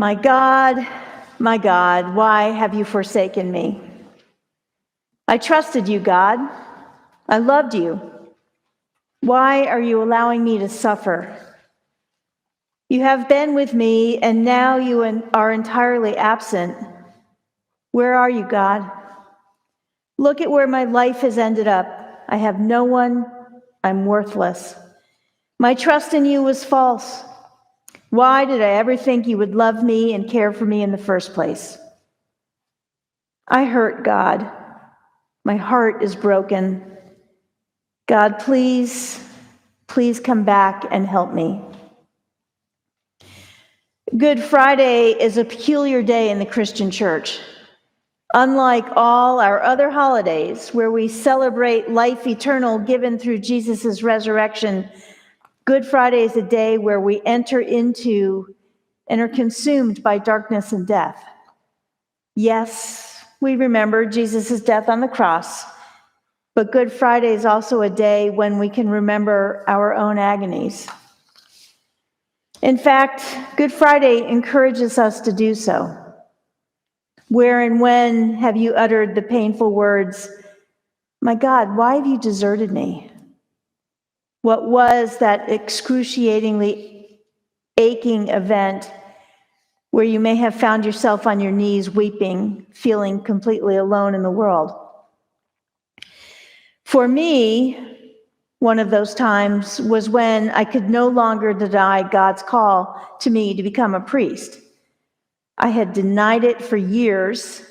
My God, why have you forsaken me? I trusted you, God. I loved you. Why are you allowing me to suffer? You have been with me, and now you are entirely absent. Where are you, God? Look at where my life has ended up. I have no one. I'm worthless. My trust in you was false. Why did I ever think you would love me and care for me in the first place? I hurt, God. My heart is broken. God, please come back and help me. Good Friday is a peculiar day in the Christian church. Unlike all our other holidays where we celebrate life eternal given through Jesus' resurrection, Good Friday is a day where we enter into and are consumed by darkness and death. Yes, we remember Jesus' death on the cross, but Good Friday is also a day when we can remember our own agonies. In fact, Good Friday encourages us to do so. Where and when have you uttered the painful words, "My God, why have you deserted me?" What was that excruciatingly aching event where you may have found yourself on your knees weeping, feeling completely alone in the world? For me, one of those times was when I could no longer deny God's call to me to become a priest. I had denied it for years,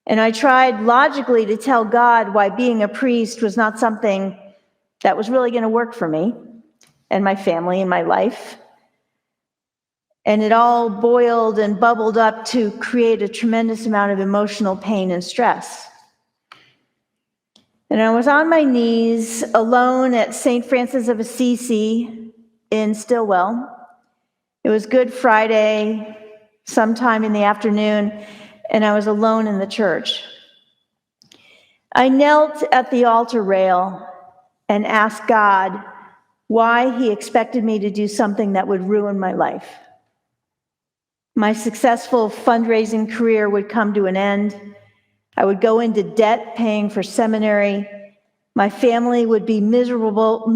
and I tried logically to tell God why being a priest was not something that was really going to work for me and my family and my life. And it all boiled and bubbled up to create a tremendous amount of emotional pain and stress. And I was on my knees alone at St. Francis of Assisi in Stillwell. It was Good Friday, sometime in the afternoon, and I was alone in the church. I knelt at the altar rail and asked God why he expected me to do something that would ruin my life. My successful fundraising career would come to an end. I would go into debt paying for seminary. My family would be miserable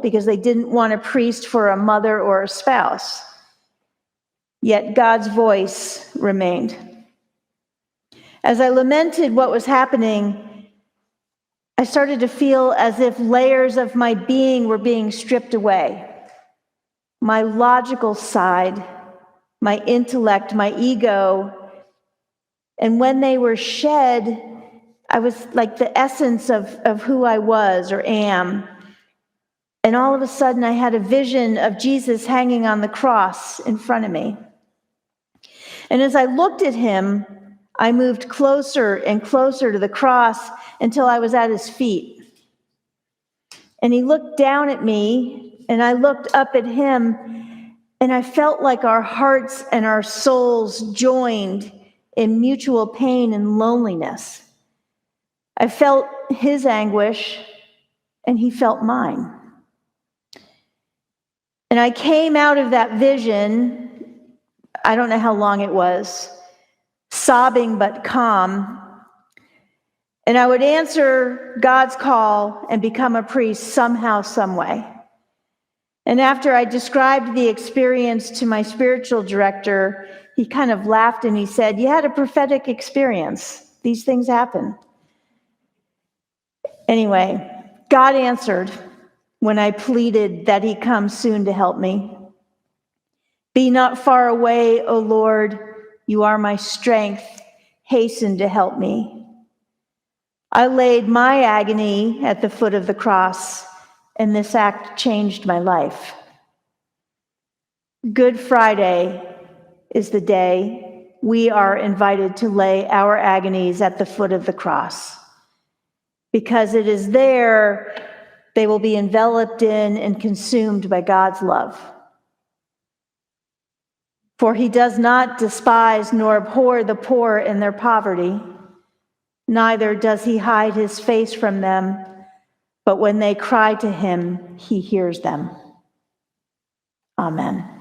because they didn't want a priest for a mother or a spouse. Yet God's voice remained. As I lamented what was happening, I started to feel as if layers of my being were being stripped away. My logical side, my intellect, my ego. And when they were shed, I was like the essence of who I was or am. And all of a sudden, I had a vision of Jesus hanging on the cross in front of me. And as I looked at him, I moved closer and closer to the cross until I was at his feet. And he looked down at me, and I looked up at him, and I felt like our hearts and our souls joined in mutual pain and loneliness. I felt his anguish, and he felt mine. And I came out of that vision, I don't know how long it was, sobbing but calm. And I would answer God's call and become a priest somehow, some way. And after I described the experience to my spiritual director, he kind of laughed and he said, "You had a prophetic experience. These things happen." Anyway, God answered when I pleaded that he come soon to help me. "Be not far away, O Lord. You are my strength. Hasten to help me." I laid my agony at the foot of the cross, and this act changed my life. Good Friday is the day we are invited to lay our agonies at the foot of the cross, because it is there they will be enveloped in and consumed by God's love. For he does not despise nor abhor the poor in their poverty, neither does he hide his face from them, but when they cry to him, he hears them. Amen.